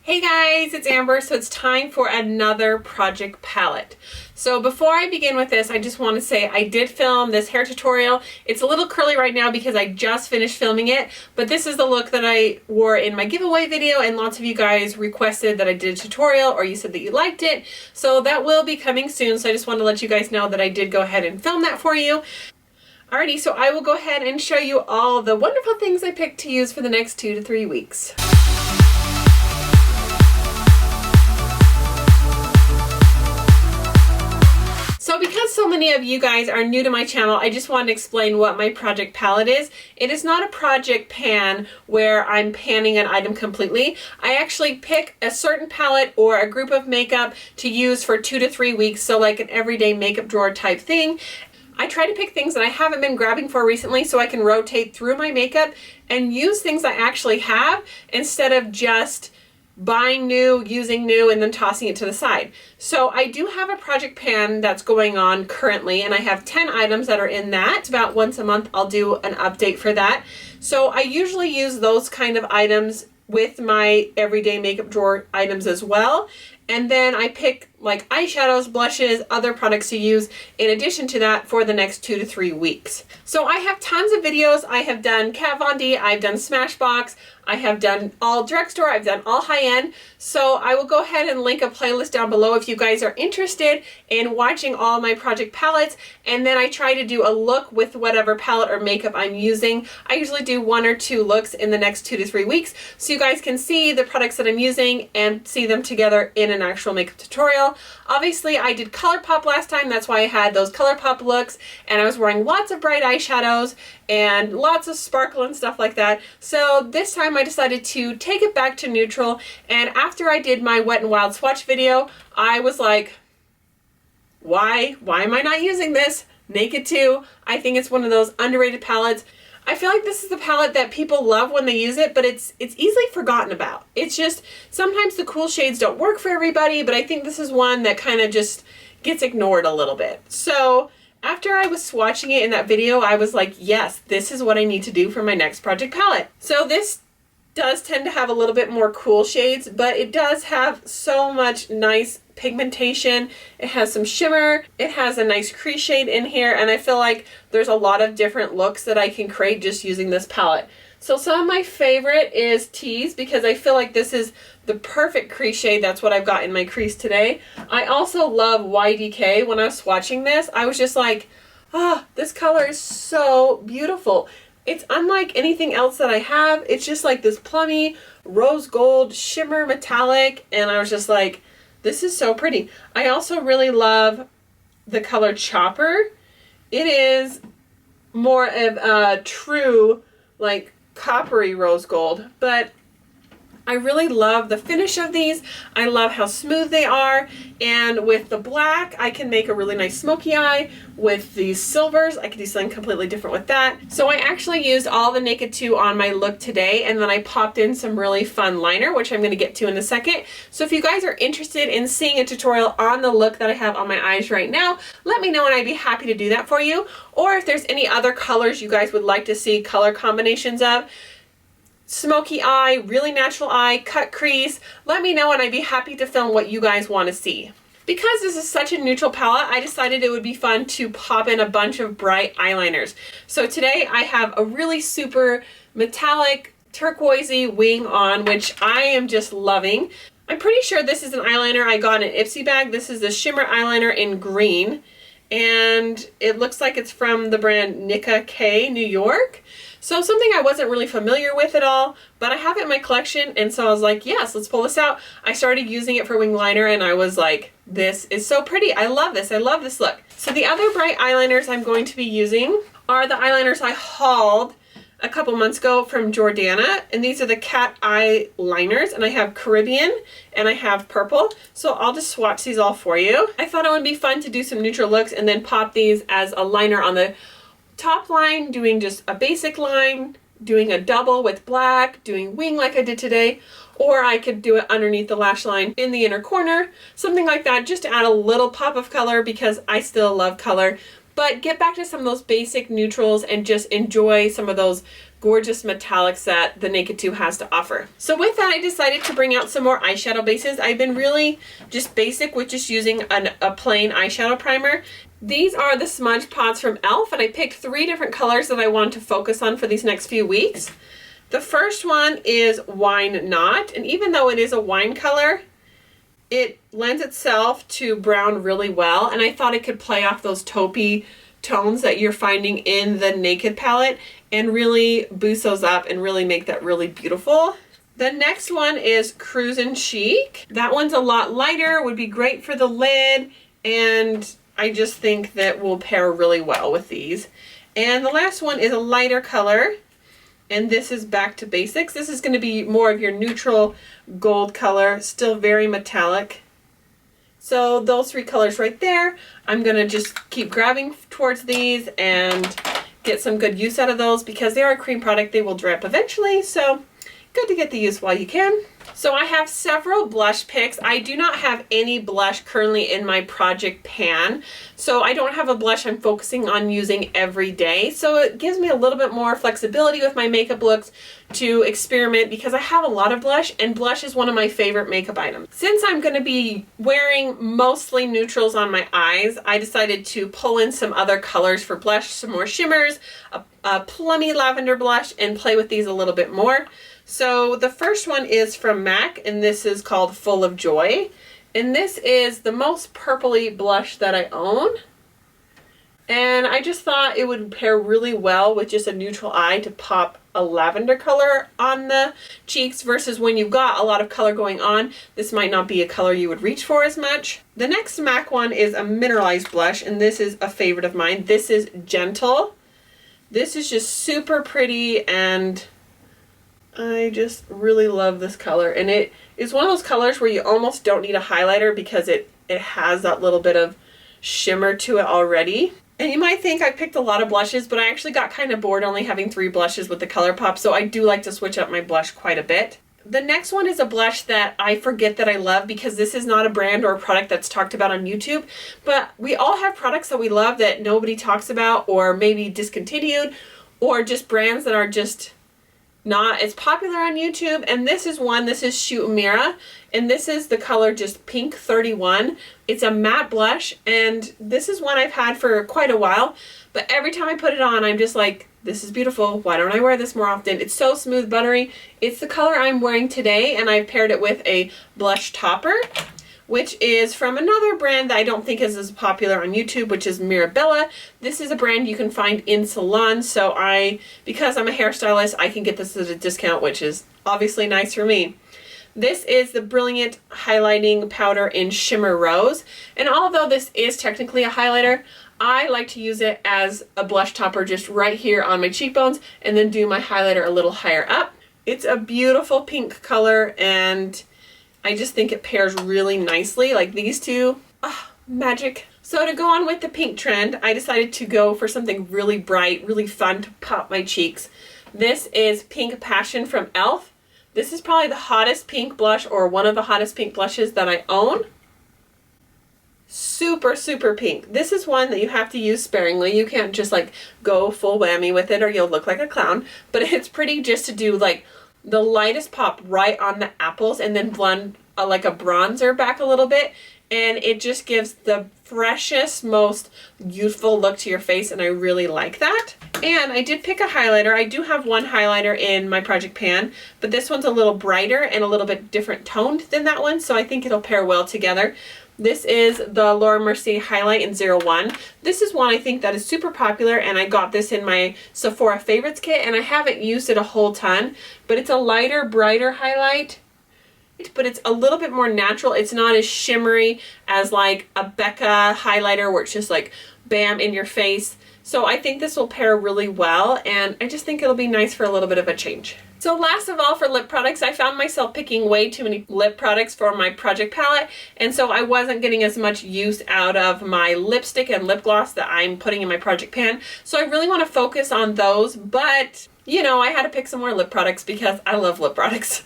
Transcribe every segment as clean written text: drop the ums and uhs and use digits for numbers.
Hey guys, it's Amber. So it's time for another project palette. So before I begin with this, I just want to say I did film this hair tutorial. It's a little curly right now because I just finished filming it, but this is the look that I wore in my giveaway video, and lots of you guys requested that I did a tutorial, or you said that you liked it. So that will be coming soon. So I just want to let you guys know that I did go ahead and film that for you. Alrighty, so I will go ahead and show you all the wonderful things I picked to use for the next 2 to 3 weeks. So because so many of you guys are new to my channel, I just wanted to explain what my project palette is. It is not a project pan where I'm panning an item completely. I actually pick a certain palette or a group of makeup to use for 2 to 3 weeks, so like an everyday makeup drawer type thing. I try to pick things that I haven't been grabbing for recently so I can rotate through my makeup and use things I actually have instead of just buying new, using new, and then tossing it to the side. So I do have a project pan that's going on currently, and I have 10 items that are in that. About once a month I'll do an update for that. So I usually use those kind of items with my everyday makeup drawer items as well. And then I pick like eyeshadows, blushes, other products to use in addition to that for the next 2 to 3 weeks. So I have tons of videos. I have done Kat Von D, I've done Smashbox, I have done all drugstore, I've done all high-end. So I will go ahead and link a playlist down below if you guys are interested in watching all my project palettes. And then I try to do a look with whatever palette or makeup I'm using. I usually do 1 or 2 looks in the next 2 to 3 weeks so you guys can see the products that I'm using and see them together in an actual makeup tutorial. Obviously I did ColourPop last time, that's why I had those ColourPop looks, and I was wearing lots of bright eyeshadows and lots of sparkle and stuff like that. So this time I decided to take it back to neutral, and after I did my Wet n Wild swatch video, I was like, why am I not using this? Naked 2. I think it's one of those underrated palettes. I feel like this is the palette that people love when they use it, but it's easily forgotten about. It's just, sometimes the cool shades don't work for everybody, but I think this is one that kind of just gets ignored a little bit. So after I was swatching it in that video, I was like, yes, this is what I need to do for my next project palette. So this does tend to have a little bit more cool shades, but it does have so much nice pigmentation. It has some shimmer, it has a nice crease shade in here, and I feel like there's a lot of different looks that I can create just using this palette. So some of my favorite is Tease, because I feel like this is the perfect crease shade. That's what I've got in my crease today. I also love YDK. When I was swatching this, I was just like, oh, this color is so beautiful. It's unlike anything else that I have. It's just like this plummy rose gold shimmer metallic, and I was just like, this is so pretty. I also really love the color Chopper. It is more of a true like coppery rose gold, but I really love the finish of these. I love how smooth they are, and with the black I can make a really nice smoky eye. With these silvers I can do something completely different with that. So I actually used all the Naked 2 on my look today, and then I popped in some really fun liner, which I'm going to get to in a second. So if you guys are interested in seeing a tutorial on the look that I have on my eyes right now, let me know and I'd be happy to do that for you. Or if there's any other colors you guys would like to see color combinations of, smoky eye, really natural eye, cut crease, let me know and I'd be happy to film what you guys want to see. Because this is such a neutral palette, I decided it would be fun to pop in a bunch of bright eyeliners. So today I have a really super metallic turquoisey wing on, which I am just loving. I'm pretty sure this is an eyeliner I got in an Ipsy bag. This is the shimmer eyeliner in green, and it looks like it's from the brand Nicka K, New York. So something I wasn't really familiar with at all, but I have it in my collection, and so I was like, yes, let's pull this out. I started using it for wing liner, and I was like, this is so pretty. I love this. I love this look. So the other bright eyeliners I'm going to be using are the eyeliners I hauled a couple months ago from Jordana, and these are the cat eye liners, and I have Caribbean and I have purple. So I'll just swatch these all for you. I thought it would be fun to do some neutral looks and then pop these as a liner on the top line, doing just a basic line, doing a double with black, doing wing like I did today, or I could do it underneath the lash line in the inner corner, something like that, just to add a little pop of color because I still love color. But get back to some of those basic neutrals and just enjoy some of those gorgeous metallics that the Naked 2 has to offer. So with that, I decided to bring out some more eyeshadow bases. I've been really just basic with just using a plain eyeshadow primer. These are the smudge pots from e.l.f. and I picked 3 different colors that I want to focus on for these next few weeks. The first one is Wine Not, and even though it is a wine color, it lends itself to brown really well, and I thought it could play off those taupey tones that you're finding in the Naked palette and really boost those up and really make that really beautiful. The next one is Cruisin' Chic. That one's a lot lighter, would be great for the lid, and I just think that will pair really well with these. And the last one is a lighter color, and this is Back to Basics. This is going to be more of your neutral gold color, still very metallic. So those 3 colors right there, I'm going to just keep grabbing towards these and get some good use out of those because they are a cream product. They will dry up eventually, so good to get the use while you can. So I have several blush picks. I do not have any blush currently in my project pan, so I don't have a blush I'm focusing on using every day. So it gives me a little bit more flexibility with my makeup looks to experiment because I have a lot of blush, and blush is one of my favorite makeup items. Since I'm going to be wearing mostly neutrals on my eyes, I decided to pull in some other colors for blush, some more shimmers, a plummy lavender blush, and play with these a little bit more. So the first one is from MAC, and this is called Full of Joy. And this is the most purpley blush that I own. And I just thought it would pair really well with just a neutral eye to pop a lavender color on the cheeks versus when you've got a lot of color going on, this might not be a color you would reach for as much. The next MAC one is a mineralized blush, and this is a favorite of mine. This is Gentle. This is just super pretty, and I just really love this color, and it is one of those colors where you almost don't need a highlighter because it has that little bit of shimmer to it already. And you might think I picked a lot of blushes, but I actually got kind of bored only having 3 blushes with the ColourPop, so I do like to switch up my blush quite a bit. The next one is a blush that I forget that I love because this is not a brand or a product that's talked about on YouTube, but we all have products that we love that nobody talks about or maybe discontinued, or just brands that are just not as popular on YouTube. And this is one, this is Shoot Mira, and this is the color just Pink 31. It's a matte blush, and this is one I've had for quite a while, but every time I put it on, I'm just like, this is beautiful. Why don't I wear this more often? It's so smooth, buttery. It's the color I'm wearing today, and I've paired it with a blush topper, which is from another brand that I don't think is as popular on YouTube, which is Mirabella. This is a brand you can find in salons, so because I'm a hairstylist, I can get this at a discount, which is obviously nice for me. This is the Brilliant Highlighting Powder in Shimmer Rose, and although this is technically a highlighter, I like to use it as a blush topper just right here on my cheekbones and then do my highlighter a little higher up. It's a beautiful pink color, and I just think it pairs really nicely. Like these two, magic. So to go on with the pink trend, I decided to go for something really bright, really fun to pop my cheeks. This is Pink Passion from e.l.f. This is probably the hottest pink blush, or one of the hottest pink blushes that I own. Super, super pink. This is one that you have to use sparingly. You can't just like go full whammy with it or you'll look like a clown. But it's pretty just to do like the lightest pop right on the apples and then blend like a bronzer back a little bit. And it just gives the freshest, most youthful look to your face, and I really like that. And I did pick a highlighter. I do have one highlighter in my project pan, but this one's a little brighter and a little bit different toned than that one, so I think it'll pair well together. This is the Laura Mercier Highlight in 01. This is one I think that is super popular, and I got this in my Sephora Favorites kit, and I haven't used it a whole ton, but it's a lighter, brighter highlight, but it's a little bit more natural. It's not as shimmery as like a Becca highlighter where it's just like bam in your face. So I think this will pair really well, and I just think it'll be nice for a little bit of a change. So last of all, for lip products, I found myself picking way too many lip products for my project palette, and so I wasn't getting as much use out of my lipstick and lip gloss that I'm putting in my project pan. So I really want to focus on those, but you know, I had to pick some more lip products because I love lip products.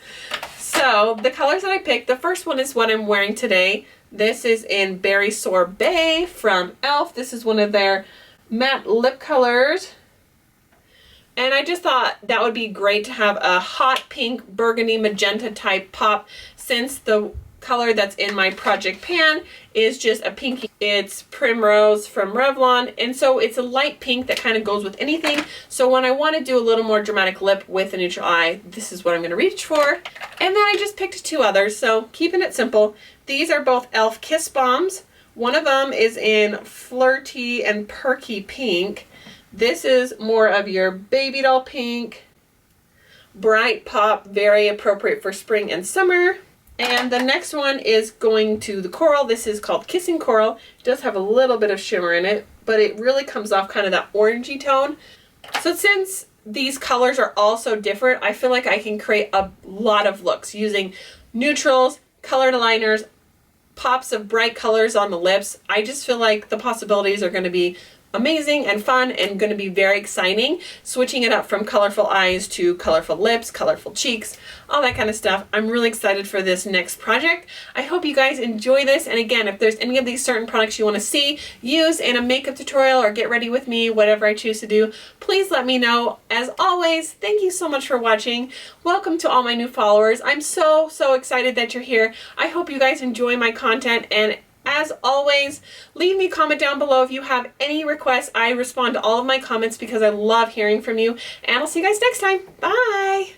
So the colors that I picked, the first one is what I'm wearing today. This is in Berry Sorbet from e.l.f. This is one of their matte lip colors. And I just thought that would be great to have a hot pink, burgundy, magenta type pop, since the color that's in my project pan is just a pinky. It's Primrose from Revlon, and so it's a light pink that kind of goes with anything. So when I want to do a little more dramatic lip with a neutral eye, this is what I'm going to reach for. And then I just picked two others, so keeping it simple. These are both e.l.f. Kiss Bombs. One of them is in Flirty and Perky Pink. This is more of your baby doll pink. Bright pop, very appropriate for spring and summer. And the next one is going to the coral. This is called Kissing Coral. It does have a little bit of shimmer in it, but it really comes off kind of that orangey tone. So since these colors are all so different, I feel like I can create a lot of looks using neutrals, colored aligners, pops of bright colors on the lips. I just feel like the possibilities are going to be amazing and fun and going to be very exciting, switching it up from colorful eyes to colorful lips, colorful cheeks, all that kind of stuff. I'm really excited for this next project. I hope you guys enjoy this, and again, if there's any of these certain products you want to see use in a makeup tutorial or get ready with me, whatever I choose to do, please let me know. As always, thank you so much for watching. Welcome to all my new followers. I'm so excited that you're here. I hope you guys enjoy my content, and as always, leave me a comment down below if you have any requests. I respond to all of my comments because I love hearing from you. And I'll see you guys next time. Bye!